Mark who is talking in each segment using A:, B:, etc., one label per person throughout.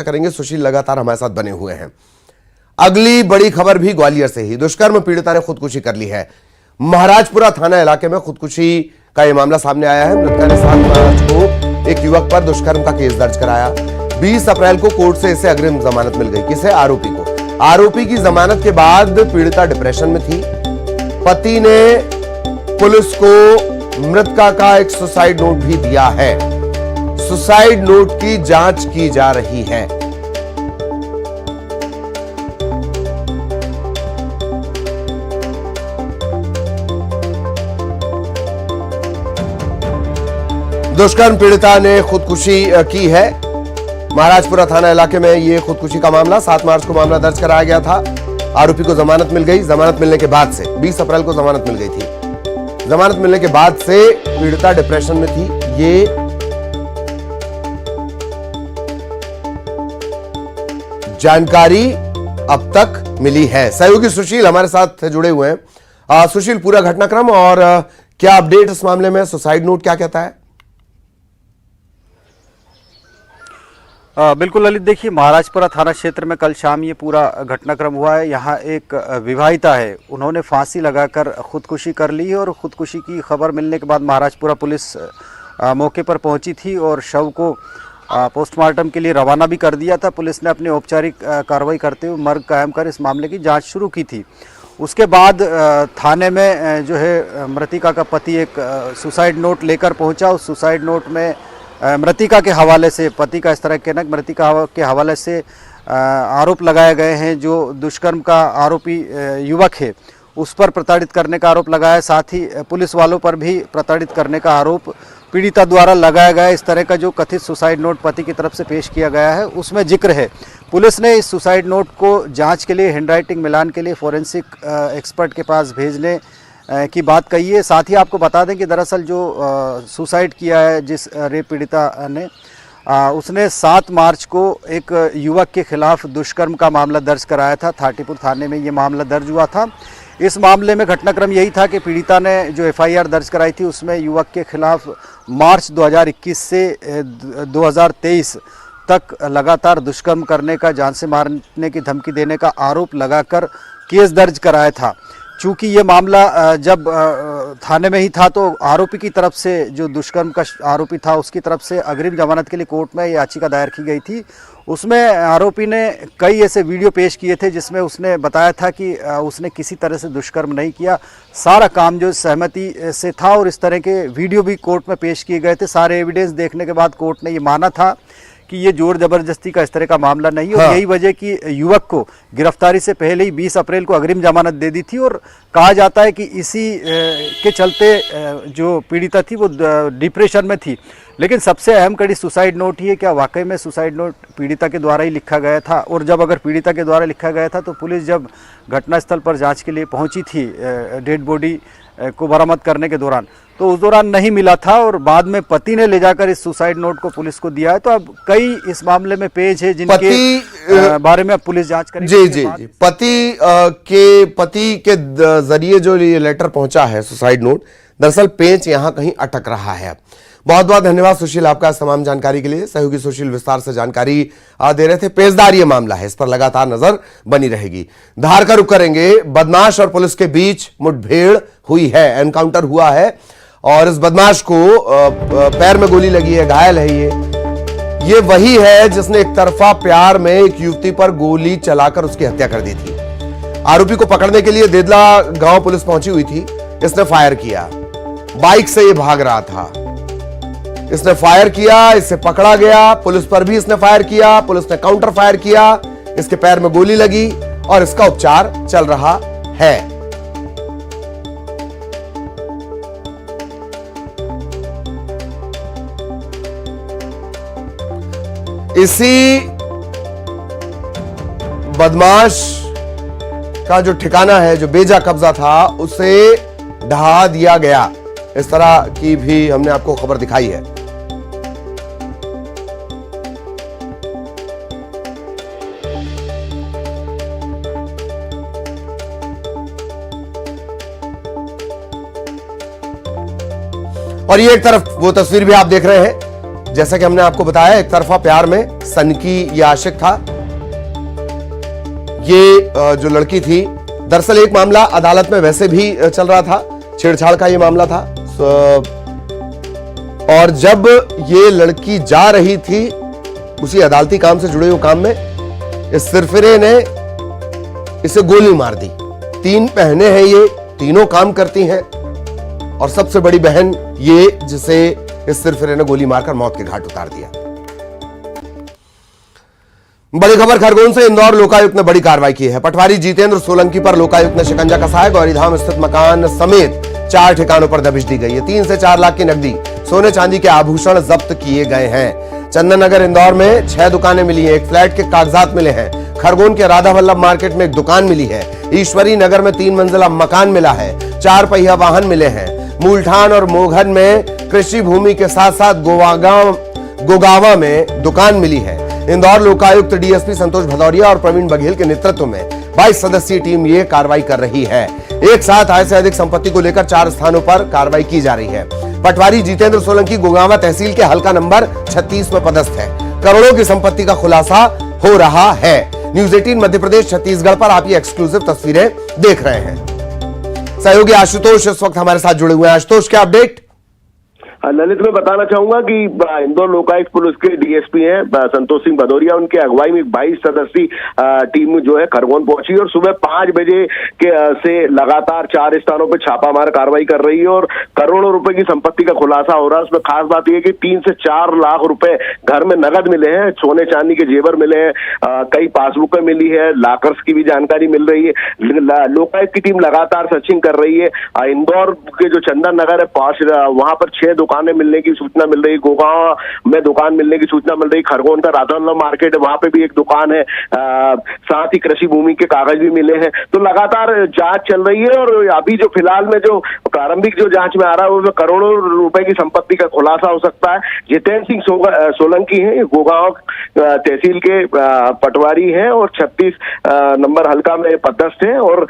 A: करेंगे। सुशील लगातार हमारे साथ बने हुए हैं। अगली बड़ी खबर भी ग्वालियर से ही। दुष्कर्म पीड़िता ने खुदकुशी कर ली है। महाराजपुरा थाना इलाके में खुदकुशी का यह मामला सामने आया है। मृतका ने 7 मार्च को एक युवक पर दुष्कर्म का केस दर्ज कराया। 20 अप्रैल को कोर्ट से इसे अग्रिम जमानत मिल गई। किसे? आरोपी को। आरोपी की जमानत के बाद पीड़िता डिप्रेशन में थी। पति ने पुलिस को मृतका का एक सुसाइड नोट भी दिया है। सुसाइड नोट की जांच की जा रही है। दुष्कर्म पीड़िता ने खुदकुशी की है। महाराजपुरा थाना इलाके में यह खुदकुशी का मामला 7 मार्च को मामला दर्ज कराया गया था। आरोपी को जमानत मिल गई। जमानत मिलने के बाद से 20 अप्रैल को जमानत मिल गई थी। जमानत मिलने के बाद से पीड़िता डिप्रेशन में थी। ये जानकारी अब तक मिली है। सहयोगी सुशील हमारे साथ जुड़े हुए हैं। सुशील, पूरा घटनाक्रम और क्या अपडेट इस मामले में? सुसाइड नोट क्या कहता है?
B: बिल्कुल ललित, देखिए महाराजपुरा थाना क्षेत्र में कल शाम ये पूरा घटनाक्रम हुआ है। यहाँ एक विवाहिता है, उन्होंने फांसी लगाकर खुदकुशी कर ली और खुदकुशी की खबर मिलने के बाद महाराजपुरा पुलिस मौके पर पहुंची थी और शव को पोस्टमार्टम के लिए रवाना भी कर दिया था। पुलिस ने अपनी औपचारिक कार्रवाई करते हुए मर्ग कायम कर इस मामले की जांच शुरू की थी। उसके बाद थाने में जो है मृतिका का पति एक सुसाइड नोट लेकर पहुंचा। उस सुसाइड नोट में मृतिका के हवाले से, पति का इस तरह कहना, मृतिका के हवाले से आरोप लगाए गए हैं। जो दुष्कर्म का आरोपी युवक है उस पर प्रताड़ित करने का आरोप लगाया, साथ ही पुलिस वालों पर भी प्रताड़ित करने का आरोप पीड़िता द्वारा लगाया गया। इस तरह का जो कथित सुसाइड नोट पति की तरफ से पेश किया गया है उसमें जिक्र है। पुलिस ने इस सुसाइड नोट को जांच के लिए, हैंडराइटिंग मिलान के लिए फोरेंसिक एक्सपर्ट के पास भेजने की बात कही है। साथ ही आपको बता दें कि दरअसल जो सुसाइड किया है जिस रेप पीड़िता ने, उसने 7 मार्च को एक युवक के खिलाफ दुष्कर्म का मामला दर्ज कराया था। थाटीपुर थाने में ये मामला दर्ज हुआ था। इस मामले में घटनाक्रम यही था कि पीड़िता ने जो एफआईआर दर्ज कराई थी उसमें युवक के खिलाफ मार्च 2021 से 2023 तक लगातार दुष्कर्म करने का, जान से मारने की धमकी देने का आरोप लगाकर केस दर्ज कराया था। चूँकि ये मामला जब थाने में ही था तो आरोपी की तरफ से, जो दुष्कर्म का आरोपी था उसकी तरफ से अग्रिम जमानत के लिए कोर्ट में याचिका दायर की गई थी। उसमें आरोपी ने कई ऐसे वीडियो पेश किए थे जिसमें उसने बताया था कि उसने किसी तरह से दुष्कर्म नहीं किया, सारा काम जो सहमति से था, और इस तरह के वीडियो भी कोर्ट में पेश किए गए थे। सारे एविडेंस देखने के बाद कोर्ट ने ये माना था कि ये जोर जबरदस्ती का इस तरह का मामला नहीं है। और यही वजह कि युवक को गिरफ्तारी से पहले ही 20 अप्रैल को अग्रिम जमानत दे दी थी। और कहा जाता है कि इसी के चलते जो पीड़िता थी वो डिप्रेशन में थी। लेकिन सबसे अहम कड़ी सुसाइड नोट ही है। क्या वाकई में सुसाइड नोट पीड़िता के द्वारा ही लिखा गया था? और जब अगर पीड़िता के द्वारा लिखा गया था तो पुलिस जब घटनास्थल पर जाँच के लिए पहुँची थी डेड बॉडी को बरामद करने के दौरान, तो उस दौरान नहीं मिला था और बाद में पति ने ले जाकर इस सुसाइड नोट को पुलिस को दिया है। तो अब कई इस मामले में पेज है जिनके बारे में अब पुलिस जांच करेगी।
A: जी। पति के जरिए जो ये लेटर पहुंचा है, सुसाइड नोट, दरअसल पेंच यहां कहीं अटक रहा है। बहुत बहुत धन्यवाद सुशील आपका तमाम जानकारी के लिए। सहयोगी सुशील विस्तार से जानकारी दे रहे थे। पेचदार ये मामला है, इस पर लगातार नजर बनी रहेगी। धार का रुख करेंगे। बदमाश और पुलिस के बीच मुठभेड़ हुई है, एनकाउंटर हुआ है और इस बदमाश को पैर में गोली लगी है, घायल है। ये वही है जिसने एक तरफा प्यार में एक युवती पर गोली चलाकर उसकी हत्या कर दी थी। आरोपी को पकड़ने के लिए देदला गांव पुलिस पहुंची हुई थी। इसने फायर किया, बाइक से ये भाग रहा था। इसने फायर किया, इसे पकड़ा गया। पुलिस पर भी इसने फायर किया, पुलिस ने काउंटर फायर किया, इसके पैर में गोली लगी और इसका उपचार चल रहा है। इसी बदमाश का जो ठिकाना है, जो बेजा कब्जा था, उसे ढहा दिया गया। इस तरह की भी हमने आपको खबर दिखाई है। और ये एक तरफ वो तस्वीर भी आप देख रहे हैं जैसा कि हमने आपको बताया, एक तरफा प्यार में सनकी ये आशिक था। ये जो लड़की थी, दरअसल एक मामला अदालत में वैसे भी चल रहा था, छेड़छाड़ का ये मामला था। और जब ये लड़की जा रही थी उसी अदालती काम से जुड़े हुए काम में, इस सिरफिरे ने इसे गोली मार दी। 3 बहनें हैं, ये तीनों काम करती हैं और सबसे बड़ी बहन ये जिसे इस सिरफिरे ने गोली मारकर मौत के घाट उतार दिया। बड़ी खबर खरगोन से। इंदौर लोकायुक्त ने बड़ी कार्रवाई की है। पटवारी जितेंद्र सोलंकी पर लोकायुक्त ने शिकंजा कसा है। गौरीधाम स्थित मकान समेत 4 ठिकानों पर दबिश दी गई है। 3 से 4 लाख की नकदी, सोने चांदी के आभूषण जब्त किए गए हैं। चंदन नगर इंदौर में 6 दुकानें मिली हैं। एक फ्लैट के कागजात मिले हैं। खरगोन के राधा वल्लभ मार्केट में एक दुकान मिली है। ईश्वरी नगर में 3 मंजिला मकान मिला है। 4 पहिया वाहन मिले हैं। मूलठान और मोघन में कृषि भूमि के साथ साथ गोगावा में दुकान मिली है। इंदौर लोकायुक्त डीएसपी संतोष भदौरिया और प्रवीण बघेल के नेतृत्व में 22 सदस्यीय टीम ये कार्रवाई कर रही है। एक साथ आय से अधिक संपत्ति को लेकर 4 स्थानों पर कार्रवाई की जा रही है। पटवारी जितेंद्र सोलंकी गोगावा तहसील के हल्का नंबर 36 में पदस्थ है। करोड़ों की संपत्ति का खुलासा हो रहा है। न्यूज 18 मध्य प्रदेश छत्तीसगढ़ पर आप ये एक्सक्लूसिव तस्वीरें देख रहे हैं। सहयोगी आशुतोष इस वक्त हमारे साथ जुड़े हुए हैं। आशुतोष, क्या अपडेट?
C: ललित, मैं बताना चाहूंगा कि इंदौर लोकायुक्त पुलिस के डीएसपी हैं संतोष सिंह भदौरिया, उनके अगुवाई में 22 सदस्यीय टीम जो है खरगोन पहुंची और सुबह 5 बजे से लगातार 4 स्थानों पर छापामार कार्रवाई कर रही है और करोड़ों रुपए की संपत्ति का खुलासा हो रहा है। उसमें खास बात यह कि 3 से 4 लाख रुपए घर में नगद मिले हैं, सोने चांदी के जेवर मिले हैं, कई पासबुकें मिली है, लॉकर्स की भी जानकारी मिल रही है। लोकायुक्त की टीम लगातार सर्चिंग कर रही है। इंदौर के जो चंदन नगर है वहां पर 6 दुकानें मिलने की सूचना मिल रही है। गोगांव में दुकान मिलने की सूचना मिल रही है। खरगोन का राधा वल्लभ मार्केट है, वहां पे भी एक दुकान है। साथ ही कृषि भूमि के कागज भी मिले हैं। तो लगातार जांच चल रही है और अभी जो फिलहाल में जो प्रारंभिक जो जांच में आ रहा है उसमें करोड़ों रुपए की संपत्ति का खुलासा हो सकता है। जितेंद्र सिंह सोलंकी है, गोगांव तहसील के पटवारी हैं और 36 नंबर हल्का में पदस्थ है और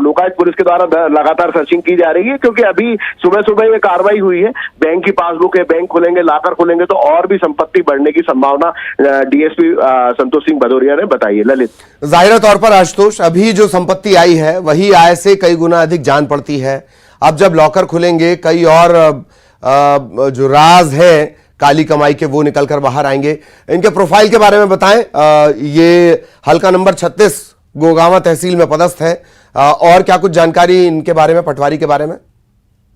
C: लोकायुक्त पुलिस के द्वारा लगातार सर्चिंग की जा रही है क्योंकि अभी सुबह सुबह ये कार्रवाई हुई है। बैंक की पासबुक है, बैंक खुलेंगे, लॉकर खुलेंगे तो और भी संपत्ति बढ़ने की संभावना डीएसपी संतोष सिंह भदौरिया ने बताई है। ललित,
A: जाहिर तौर पर आशुतोष, अभी जो संपत्ति आई है वही आय से कई गुना अधिक जान पड़ती है। अब जब लॉकर खुलेंगे कई और जो राज है काली कमाई के वो निकलकर बाहर आएंगे। इनके प्रोफाइल के बारे में बताएं। ये हल्का नंबर 36 गोगावा तहसील में पदस्थ है और क्या कुछ जानकारी इनके बारे में, पटवारी के बारे में?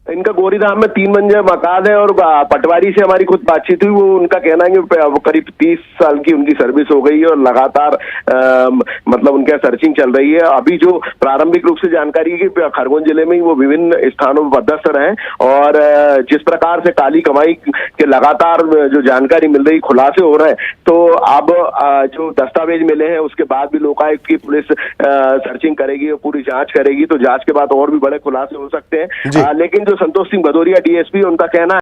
C: इनका गोरीधाम में 3 मंजिला मकान है और पटवारी से हमारी खुद बातचीत हुई। वो उनका कहना है कि करीब 30 साल की उनकी सर्विस हो गई है और लगातार मतलब उनके सर्चिंग चल रही है। अभी जो प्रारंभिक रूप से जानकारी है कि खरगोन जिले में ही वो विभिन्न स्थानों पर पदस्थ रहे और जिस प्रकार से काली कमाई के लगातार जो जानकारी मिल रही, खुलासे हो रहे हैं, तो अब जो दस्तावेज मिले हैं उसके बाद भी लोकायुक्त की पुलिस सर्चिंग करेगी और पूरी जांच करेगी। तो जांच के बाद और भी बड़े खुलासे हो सकते हैं। लेकिन जो संतोष सिंह भदौरिया डीएसपी, उनका कहना